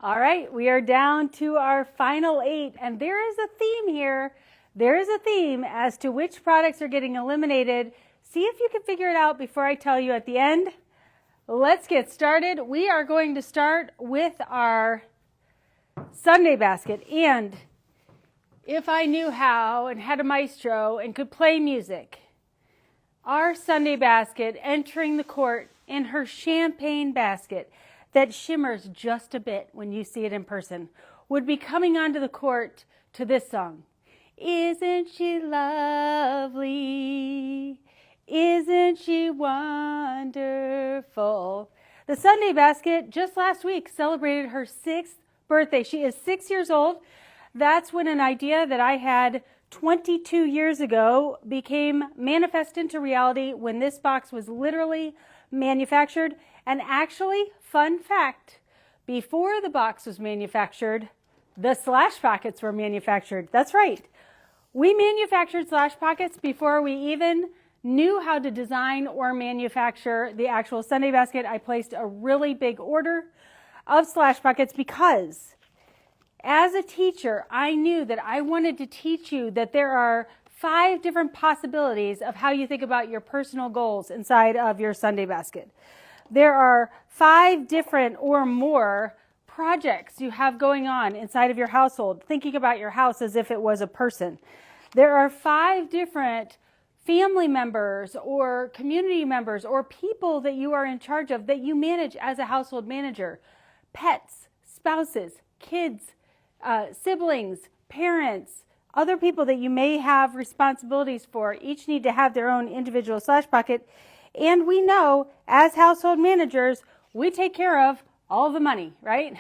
All right, we are down to our final 8, and there is a theme here. There is a theme as to which products are getting eliminated. See if you can figure it out before I tell you at the end. Let's get started. We are going to start with our Sunday basket. And if I knew how and had a maestro and could play music, our Sunday basket entering the court in her champagne basket that shimmers just a bit when you see it in person would be coming onto the court to this song. Isn't she lovely? Isn't she wonderful? The Sunday basket just last week celebrated her 6th birthday. She is 6 years old. That's when an idea that I had 22 years ago became manifest into reality when this box was literally manufactured. And actually, fun fact, before the box was manufactured, the Slash Pockets were manufactured. That's right. We manufactured Slash Pockets before we even knew how to design or manufacture the actual Sunday basket. I placed a really big order of Slash Pockets because as a teacher, I knew that I wanted to teach you that there are 5 different possibilities of how you think about your personal goals inside of your Sunday basket. There are 5 different or more projects you have going on inside of your household, thinking about your house as if it was a person. There are 5 different family members or community members or people that you are in charge of that you manage as a household manager. Pets, spouses, kids, siblings, parents, other people that you may have responsibilities for. Each need to have their own individual Slash Pocket. And we know, as household managers, we take care of all the money, right?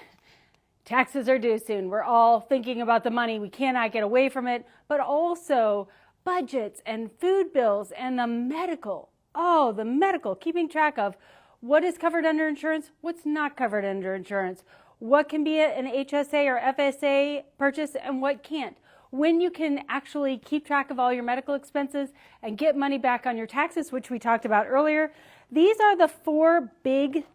Taxes are due soon. We're all thinking about the money. We cannot get away from it. But also budgets and food bills and the medical. Oh, the medical. Keeping track of what is covered under insurance, what's not covered under insurance. What can be an HSA or FSA purchase and what can't. When you can actually keep track of all your medical expenses and get money back on your taxes, which we talked about earlier. These are the 4 big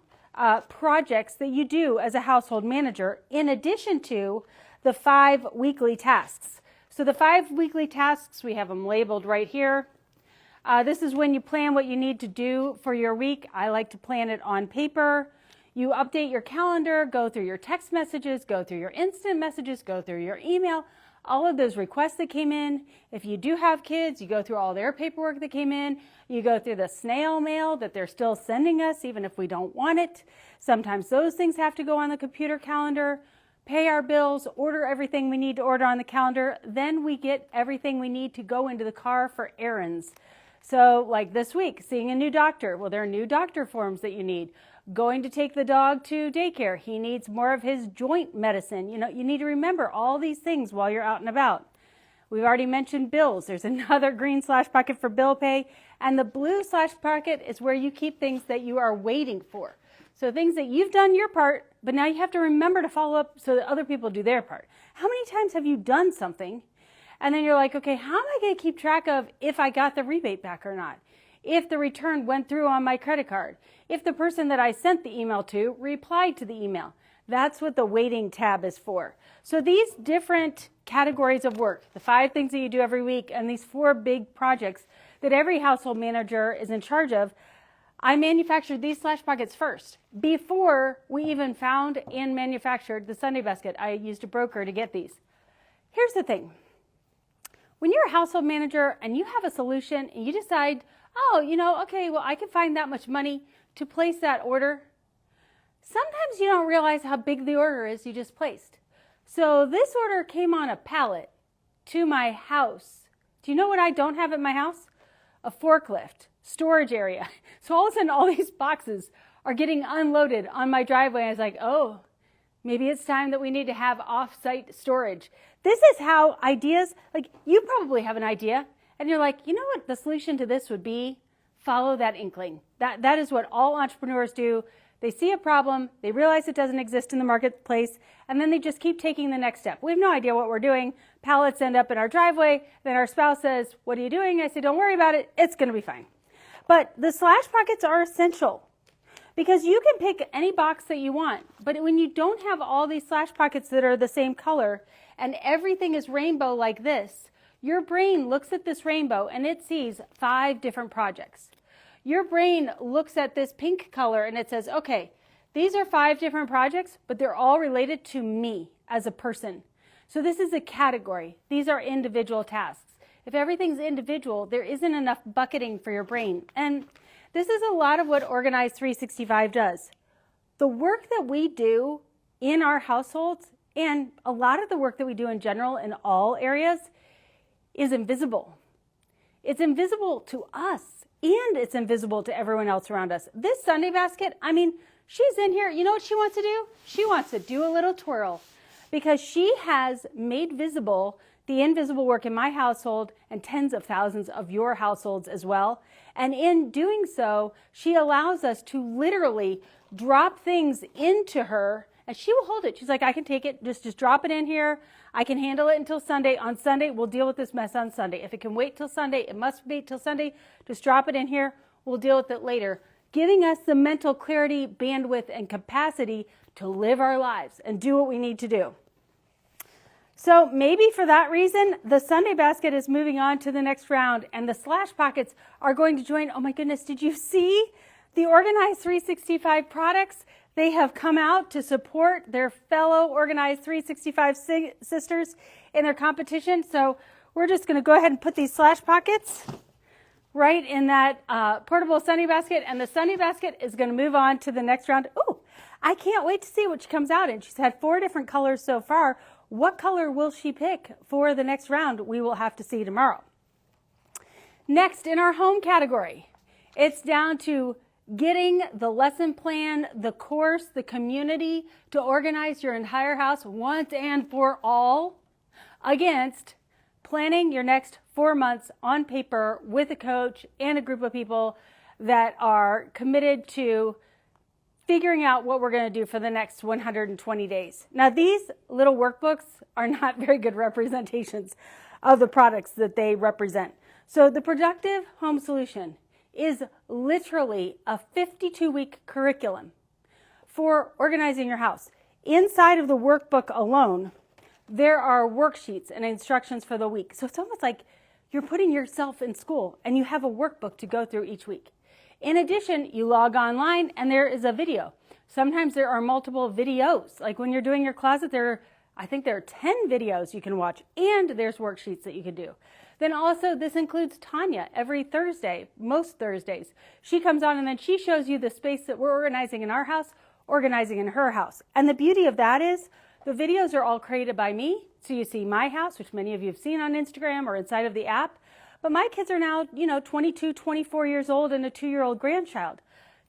projects that you do as a household manager, in addition to the 5 weekly tasks. So the 5 weekly tasks, we have them labeled right here. This is when you plan what you need to do for your week. I like to plan it on paper. You update your calendar, go through your text messages, go through your instant messages, go through your email, all of those requests that came in. If you do have kids, you go through all their paperwork that came in. You go through the snail mail that they're still sending us, even if we don't want it. Sometimes those things have to go on the computer calendar. Pay our bills, order everything we need to order on the calendar. Then we get everything we need to go into the car for errands. So like this week, seeing a new doctor. Well, there are new doctor forms that you need. Going to take the dog to daycare. He needs more of his joint medicine. You need to remember all these things while you're out and about. We've already mentioned bills. There's another green Slash Pocket for bill pay. And the blue Slash Pocket is where you keep things that you are waiting for. So things that you've done your part, but now you have to remember to follow up so that other people do their part. How many times have you done something and then you're like, okay, how am I going to keep track of if I got the rebate back or not? If the return went through on my credit card, if the person that I sent the email to replied to the email. That's what the waiting tab is for. So these different categories of work, the 5 things that you do every week, and these 4 big projects that every household manager is in charge of, I manufactured these Slash Pockets first. Before we even found and manufactured the Sunday basket, I used a broker to get these. Here's the thing. When you're a household manager and you have a solution and you decide, oh, okay, well, I can find that much money to place that order. Sometimes you don't realize how big the order is you just placed. So this order came on a pallet to my house. Do you know what I don't have at my house? A forklift, storage area. So all of a sudden, all these boxes are getting unloaded on my driveway. I was like, oh, maybe it's time that we need to have off-site storage. This is how ideas, like you probably have an idea. And you're like, you know what the solution to this would be? Follow that inkling. That is what all entrepreneurs do. They see a problem, they realize it doesn't exist in the marketplace, and then they just keep taking the next step. We have no idea what we're doing. Pallets end up in our driveway. Then our spouse says, what are you doing? I say, don't worry about it. It's going to be fine. But the Slash Pockets are essential Because you can pick any box that you want, but when you don't have all these slash pockets that are the same color and everything is rainbow like this, your brain looks at this rainbow and it sees 5 different projects. Your brain looks at this pink color and it says, okay, these are 5 different projects, but they're all related to me as a person. So this is a category. These are individual tasks. If everything's individual, there isn't enough bucketing for your brain. And this is a lot of what Organize 365 does. The work that we do in our households and a lot of the work that we do in general in all areas is invisible. It's invisible to us and it's invisible to everyone else around us. This Sunday basket, I mean, she's in here. You know what she wants to do? She wants to do a little twirl because she has made visible the invisible work in my household and tens of thousands of your households as well. And in doing so, she allows us to literally drop things into her and she will hold it. She's like, I can take it, just drop it in here. I can handle it until Sunday. On Sunday, we'll deal with this mess on Sunday. If it can wait till Sunday, it must wait till Sunday. Just drop it in here. We'll deal with it later. Giving us the mental clarity, bandwidth, and capacity to live our lives and do what we need to do. So maybe for that reason, the Sunday basket is moving on to the next round and the slash pockets are going to join. Oh my goodness, did you see the Organize 365 products? They have come out to support their fellow Organize 365 sisters in their competition. So we're just going to go ahead and put these slash pockets right in that portable Sunday basket. And the Sunday basket is going to move on to the next round. Ooh, I can't wait to see what she comes out in. She's had 4 different colors so far. What color will she pick for the next round? We will have to see tomorrow. Next, in our home category, it's down to getting the lesson plan, the course, the community to organize your entire house once and for all against planning your next 4 months on paper with a coach and a group of people that are committed to figuring out what we're going to do for the next 120 days. Now, these little workbooks are not very good representations of the products that they represent. So the Productive Home Solution is literally a 52-week curriculum for organizing your house. Inside of the workbook alone, there are worksheets and instructions for the week. So it's almost like you're putting yourself in school and you have a workbook to go through each week. In addition, you log online and there is a video. Sometimes there are multiple videos. Like when you're doing your closet, I think there are 10 videos you can watch and there's worksheets that you can do. Then also this includes Tanya every Thursday, most Thursdays. She comes on and then she shows you the space that we're organizing in our house, organizing in her house. And the beauty of that is the videos are all created by me. So you see my house, which many of you have seen on Instagram or inside of the app. But my kids are now, 22, 24 years old and a 2-year-old grandchild.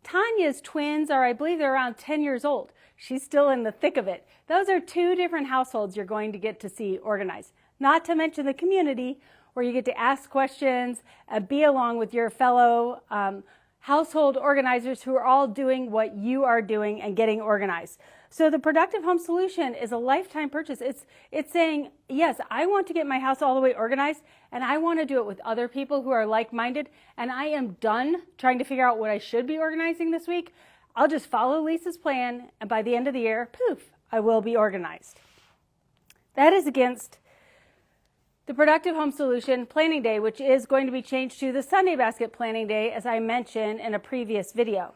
Tanya's twins are, I believe they're around 10 years old. She's still in the thick of it. Those are 2 different households you're going to get to see organized. Not to mention the community where you get to ask questions and be along with your fellow household organizers who are all doing what you are doing and getting organized. So the Productive Home Solution is a lifetime purchase. It's saying, yes, I want to get my house all the way organized and I want to do it with other people who are like-minded and I am done trying to figure out what I should be organizing this week. I'll just follow Lisa's plan and by the end of the year, poof, I will be organized. That is against the Productive Home Solution Planning Day, which is going to be changed to the Sunday Basket Planning Day, as I mentioned in a previous video.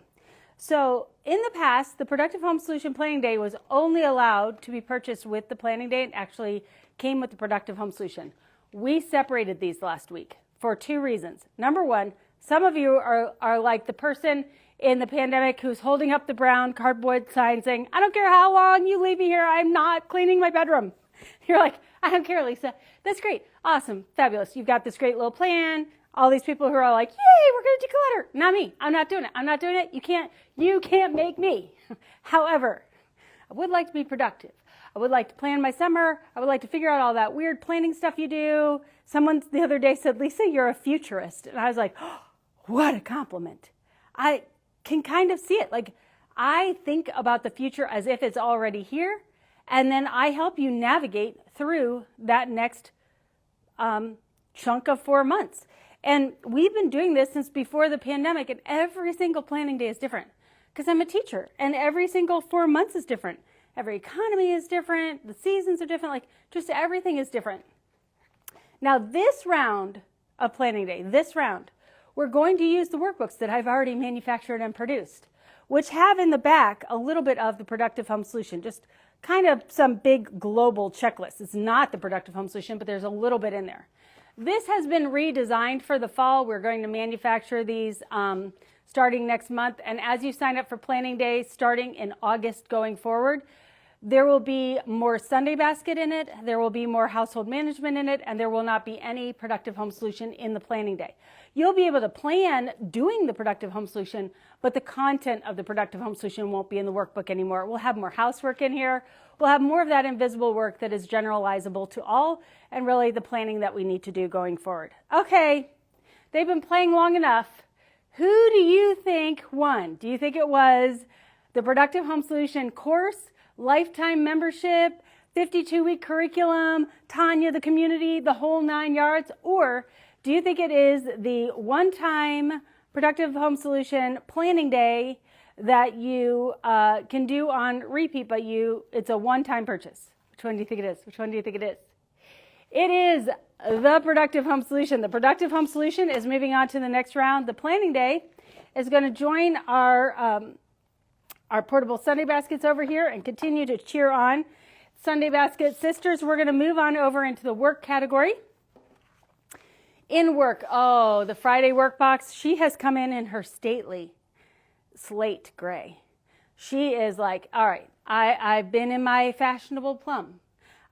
So in the past, the Productive Home Solution Planning Day was only allowed to be purchased with the Planning Day and actually came with the Productive Home Solution. We separated these last week for 2 reasons. Number 1, some of you are like the person in the pandemic who's holding up the brown cardboard sign saying, I don't care how long you leave me here, I'm not cleaning my bedroom. You're like, I don't care, Lisa. That's great. Awesome. Fabulous. You've got this great little plan. All these people who are like, yay, we're going to declutter. Not me. I'm not doing it. I'm not doing it. You can't make me. However, I would like to be productive. I would like to plan my summer. I would like to figure out all that weird planning stuff you do. Someone the other day said, Lisa, you're a futurist. And I was like, oh, what a compliment. I can kind of see it. Like, I think about the future as if it's already here. And then I help you navigate through that next chunk of 4 months. And we've been doing this since before the pandemic, and every single planning day is different. because I'm a teacher and every single 4 months is different. Every economy is different. The seasons are different. Like just everything is different. Now this round of planning day, we're going to use the workbooks that I've already manufactured and produced, which have in the back a little bit of the Productive Home Solution, just kind of some big global checklist. It's not the Productive Home Solution, but there's a little bit in there. This has been redesigned for the fall. We're going to manufacture these starting next month. And as you sign up for planning day, starting in August going forward, there will be more Sunday Basket in it, there will be more household management in it, and there will not be any Productive Home Solution in the planning day. You'll be able to plan doing the Productive Home Solution, but the content of the Productive Home Solution won't be in the workbook anymore. We'll have more housework in here. We'll have more of that invisible work that is generalizable to all, and really the planning that we need to do going forward. Okay, they've been playing long enough. Who do you think won? Do you think it was the Productive Home Solution course, lifetime membership, 52-week curriculum, Tanya, the community, the whole 9 yards? Or do you think it is the one-time Productive Home Solution planning day that you can do on repeat, but it's a one-time purchase? Which one do you think it is? Which one do you think it is? It is the Productive Home Solution. The Productive Home Solution is moving on to the next round. The planning day is going to join our portable Sunday Baskets over here and continue to cheer on Sunday Basket sisters. We're going to move on over into the work category. In work, oh, the Friday work box. She has come in her stately slate gray. She is like, all right, I've been in my fashionable plum.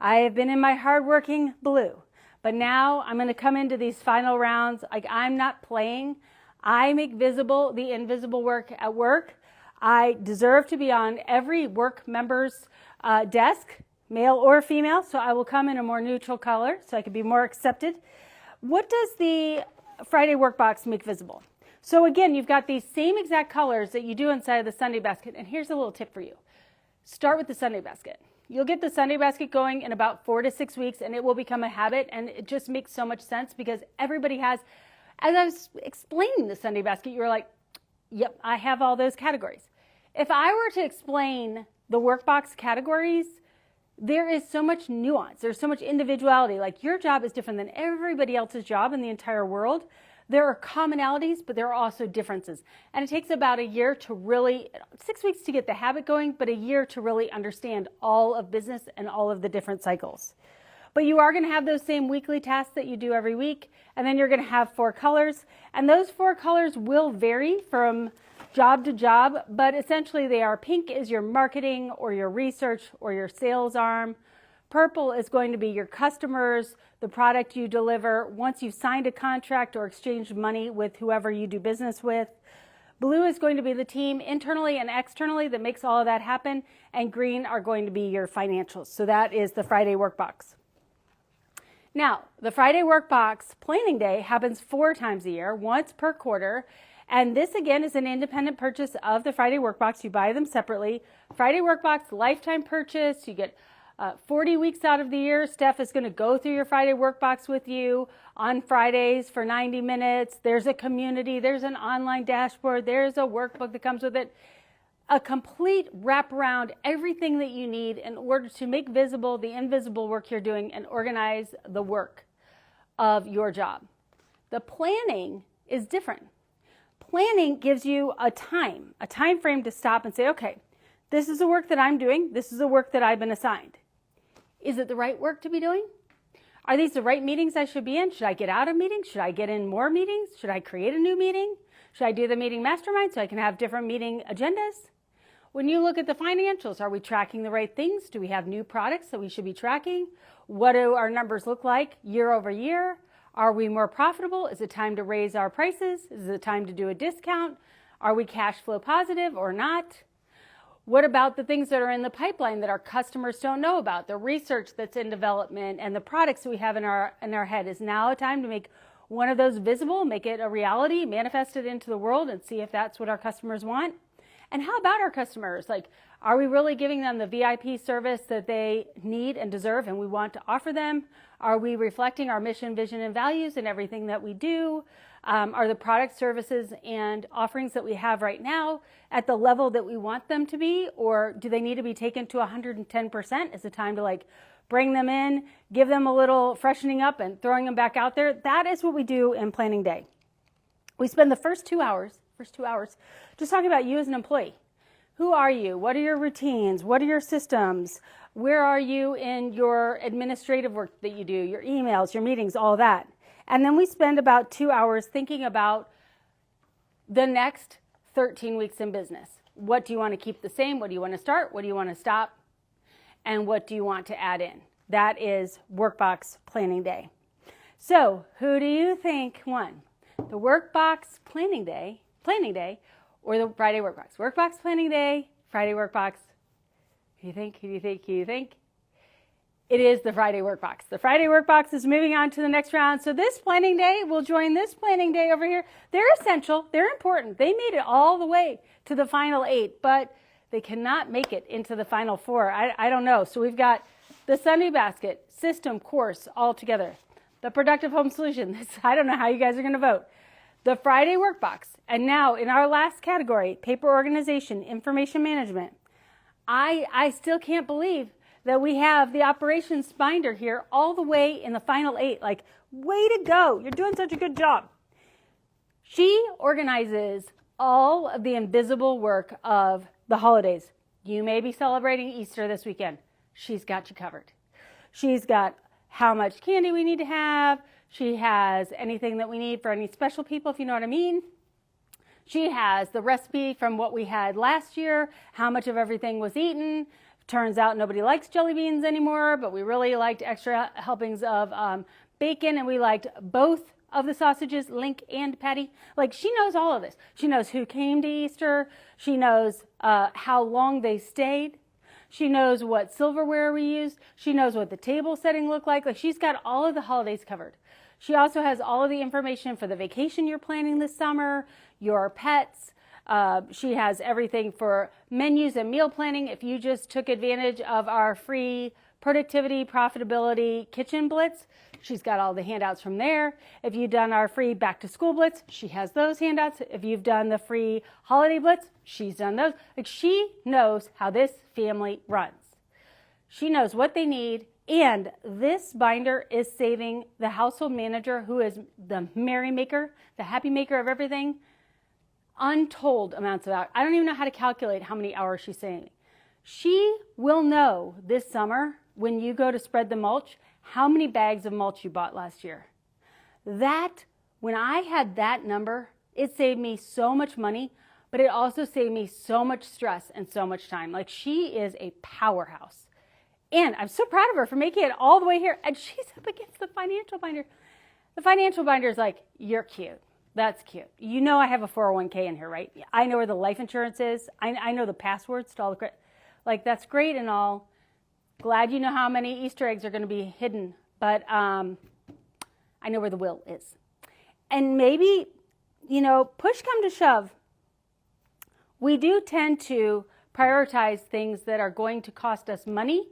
I have been in my hardworking blue. But now I'm going to come into these final rounds. Like I'm not playing. I make visible the invisible work at work. I deserve to be on every work member's desk, male or female, so I will come in a more neutral color so I can be more accepted. What does the Friday Workbox make visible? So again, you've got these same exact colors that you do inside of the Sunday Basket, and here's a little tip for you. Start with the Sunday Basket. You'll get the Sunday Basket going in about 4 to 6 weeks, and it will become a habit, and it just makes so much sense because everybody has, as I was explaining the Sunday Basket, you were like, yep, I have all those categories. If I were to explain the workbox categories, there is so much nuance. There's so much individuality. Like your job is different than everybody else's job in the entire world. There are commonalities, but there are also differences. And it takes about a year to really, 6 weeks to get the habit going, but a year to really understand all of business and all of the different cycles. But you are going to have those same weekly tasks that you do every week, and then you're going to have 4 colors. And those 4 colors will vary from job to job, but essentially they are: pink is your marketing or your research or your sales arm. Purple is going to be your customers, the product you deliver once you've signed a contract or exchanged money with whoever you do business with. Blue is going to be the team internally and externally that makes all of that happen, and green are going to be your financials. So that is the Friday Workbox. Now, the Friday Workbox planning day happens 4 times a year, once per quarter. And this, again, is an independent purchase of the Friday Workbox. You buy them separately. Friday Workbox, lifetime purchase. You get 40 weeks out of the year. Steph is going to go through your Friday Workbox with you on Fridays for 90 minutes. There's a community. There's an online dashboard. There's a workbook that comes with it. A complete wraparound, everything that you need in order to make visible the invisible work you're doing and organize the work of your job. The planning is different. Planning gives you a time frame to stop and say, okay, this is the work that I'm doing. This is the work that I've been assigned. Is it the right work to be doing? Are these the right meetings I should be in? Should I get out of meetings? Should I get in more meetings? Should I create a new meeting? Should I do the meeting mastermind so I can have different meeting agendas? When you look at the financials, are we tracking the right things? Do we have new products that we should be tracking? What do our numbers look like year over year? Are we more profitable? Is it time to raise our prices? Is it time to do a discount? Are we cash flow positive or not? What about the things that are in the pipeline that our customers don't know about? The research that's in development and the products that we have in our head. Is now a time to make one of those visible, make it a reality, manifest it into the world, and see if that's what our customers want? And how about our customers? Like, are we really giving them the VIP service that they need and deserve and we want to offer them? Are we reflecting our mission, vision, and values in everything that we do? Are the product, services, and offerings that we have right now at the level that we want them to be? Or do they need to be taken to 110%? Is it time to like bring them in, give them a little freshening up and throwing them back out there? That is what we do in planning day. We spend the first two hours just talking about you as an employee. Who are you? What are your routines? What are your systems? Where are you in your administrative work that you do, your emails, your meetings, all that? And then we spend about 2 hours thinking about the next 13 weeks in business. What do you want to keep the same? What do you want to start? What do you want to stop? And what do you want to add in? That is Workbox Planning Day. So who do you think won? The Workbox Planning Day, or the Friday Workbox? Workbox Planning Day, Friday Workbox. Who do you think? Who do you think? Who do you think? It is the Friday Workbox. The Friday Workbox is moving on to the next round. So this planning day will join this planning day over here. They're essential. They're important. They made it all the way to the final 8, but they cannot make it into the final 4. I don't know. So we've got the Sunday Basket, system, course, all together. The Productive Home Solution. I don't know how you guys are going to vote. The Friday Workbox. And now in our last category, paper organization, information management. I still can't believe that we have the operations binder here all the way in the final 8. Like, way to go. You're doing such a good job. She organizes all of the invisible work of the holidays. You may be celebrating Easter this weekend. She's got you covered. She's got how much candy we need to have. She has anything that we need for any special people, if you know what I mean. She has the recipe from what we had last year, how much of everything was eaten. Turns out nobody likes jelly beans anymore, but we really liked extra helpings of bacon, and we liked both of the sausages, Link and Patty. Like, she knows all of this. She knows who came to Easter. She knows how long they stayed. She knows what silverware we used. She knows what the table setting looked like. Like, she's got all of the holidays covered. She also has all of the information for the vacation you're planning this summer, your pets. She has everything for menus and meal planning. If you just took advantage of our free productivity, profitability kitchen blitz, she's got all the handouts from there. If you've done our free back to school blitz, she has those handouts. If you've done the free holiday blitz, she's done those. Like, she knows how this family runs. She knows what they need. And this binder is saving the household manager, who is the merry maker, the happy maker of everything, untold amounts of hours. I don't even know how to calculate how many hours she's saving. She will know this summer, when you go to spread the mulch, how many bags of mulch you bought last year. That, when I had that number, it saved me so much money, but it also saved me so much stress and so much time. Like, she is a powerhouse. And I'm so proud of her for making it all the way here. And she's up against the financial binder. The financial binder is like, you're cute. That's cute. You know I have a 401k in here, right? I know where the life insurance is. I know the passwords to all the, like, that's great and all. Glad you know how many Easter eggs are going to be hidden. But I know where the will is. And maybe, you know, push come to shove, we do tend to prioritize things that are going to cost us money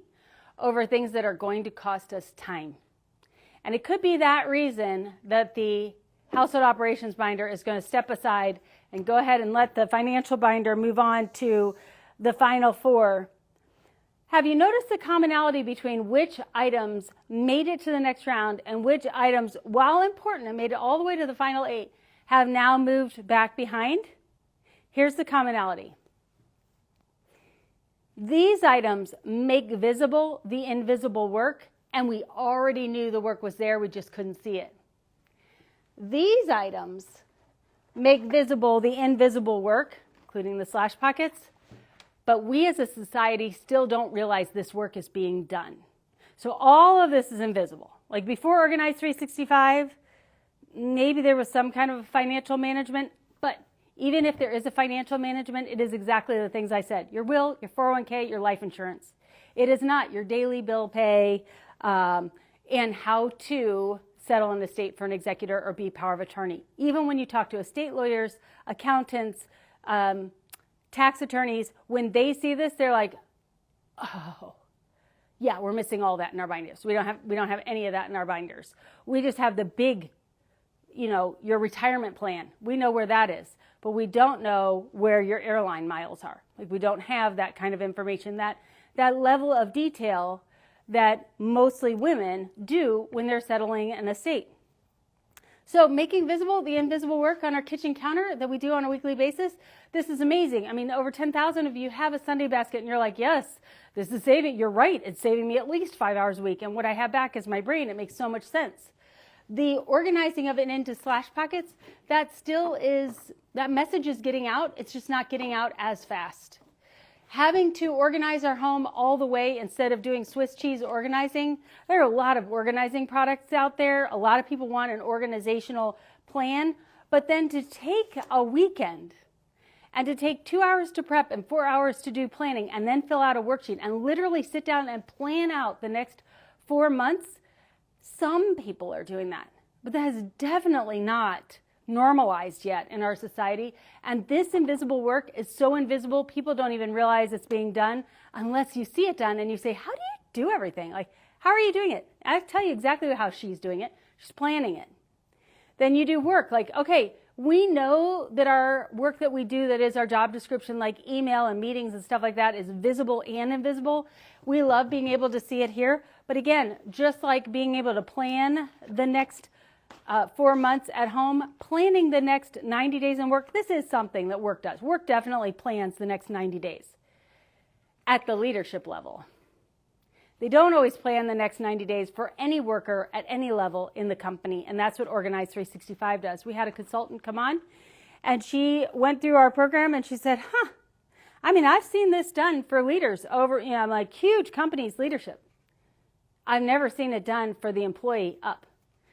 over things that are going to cost us time. And it could be that reason that the household operations binder is going to step aside and go ahead and let the financial binder move on to the final 4. Have you noticed the commonality between which items made it to the next round and which items, while important and made it all the way to the final 8, have now moved back behind? Here's the commonality. These items make visible the invisible work, and we already knew the work was there, we just couldn't see it. These items make visible the invisible work, including the slash pockets, but we as a society still don't realize this work is being done. So all of this is invisible. Like, before Organize 365, maybe there was some kind of financial management, but even if there is a financial management, it is exactly the things I said. Your will, your 401k, your life insurance. It is not your daily bill pay and how to settle an estate for an executor or be power of attorney. Even when you talk to estate lawyers, accountants, tax attorneys, when they see this, they're like, oh, yeah, we're missing all that in our binders. We don't have any of that in our binders. We just have the big, your retirement plan. We know where that is, but we don't know where your airline miles are. Like, we don't have that kind of information, that level of detail that mostly women do when they're settling an estate. So making visible the invisible work on our kitchen counter that we do on a weekly basis, this is amazing. I mean, over 10,000 of you have a Sunday basket and you're like, yes, this is saving, you're right, it's saving me at least 5 hours a week. And what I have back is my brain. It makes so much sense. The organizing of it into slash pockets, that message is getting out. It's just not getting out as fast. Having to organize our home all the way instead of doing Swiss cheese organizing. There are a lot of organizing products out there. A lot of people want an organizational plan, but then to take a weekend and to take 2 hours to prep and 4 hours to do planning and then fill out a worksheet and literally sit down and plan out the next 4 months, some people are doing that, but that is definitely not normalized yet in our society. And this invisible work is so invisible, people don't even realize it's being done unless you see it done and you say, how do you do everything? Like, how are you doing it? I tell you exactly how she's doing it. She's planning it. Then you do work. Like, okay, we know that our work that we do, that is our job description, like email and meetings and stuff like that, is visible and invisible. We love being able to see it here. But again, just like being able to plan the next 4 months at home, planning the next 90 days in work, this is something that work does. Work definitely plans the next 90 days at the leadership level. They don't always plan the next 90 days for any worker at any level in the company, and that's what Organize 365 does. We had a consultant come on, and she went through our program, and she said, I've seen this done for leaders over, like huge companies' leadership. I've never seen it done for the employee up.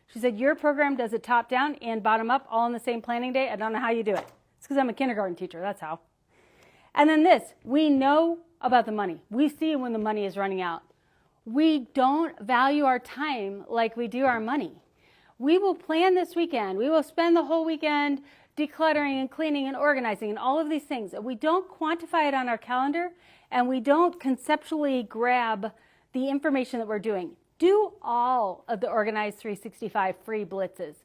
She said, your program does it top down and bottom up all on the same planning day. I don't know how you do it. It's because I'm a kindergarten teacher. That's how. And then this, we know about the money. We see when the money is running out. We don't value our time like we do our money. We will plan this weekend. We will spend the whole weekend decluttering and cleaning and organizing and all of these things. We don't quantify it on our calendar, and we don't conceptually grab the information that we're doing. Do all of the Organize 365 free blitzes.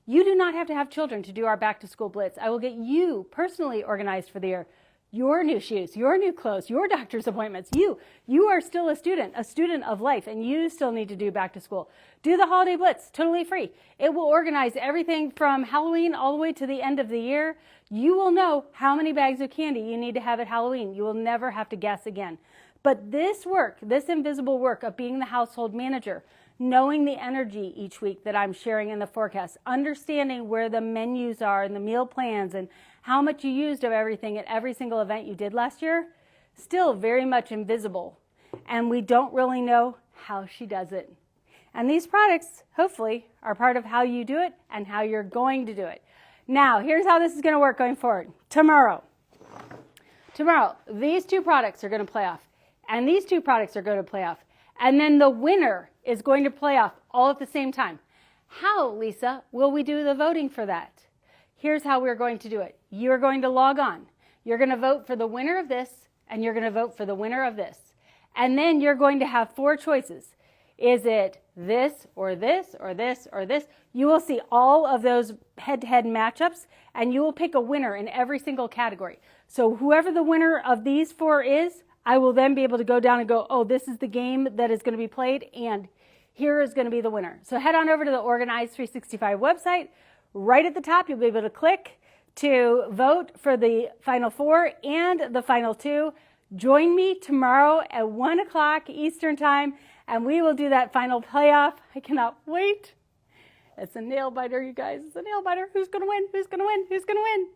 You do not have to have children to do our back to school blitz. I will get you personally organized for the year. Your new shoes, your new clothes, your doctor's appointments. You are still a student of life, and you still need to do back to school. Do the holiday blitz, totally free. It will organize everything from Halloween all the way to the end of the year. You will know how many bags of candy you need to have at Halloween. You will never have to guess again. But this work, this invisible work of being the household manager, knowing the energy each week that I'm sharing in the forecast, understanding where the menus are and the meal plans and how much you used of everything at every single event you did last year, still very much invisible. And we don't really know how she does it. And these products, hopefully, are part of how you do it and how you're going to do it. Now, here's how this is going to work going forward. Tomorrow, these two products are going to play off. And these two products are going to play off. And then the winner is going to play off all at the same time. How, Lisa, will we do the voting for that? Here's how we're going to do it. You're going to log on. You're going to vote for the winner of this, and you're going to vote for the winner of this. And then you're going to have 4 choices. Is it this or this or this or this? You will see all of those head-to-head matchups, and you will pick a winner in every single category. So whoever the winner of these 4 is, I will then be able to go down and go, oh, this is the game that is going to be played, and here is going to be the winner. So head on over to the Organize 365 website. Right at the top, you'll be able to click to vote for the final 4 and the final 2. Join me tomorrow at 1 o'clock Eastern Time, and we will do that final playoff. I cannot wait. It's a nail biter, you guys. It's a nail biter. Who's going to win? Who's going to win? Who's going to win?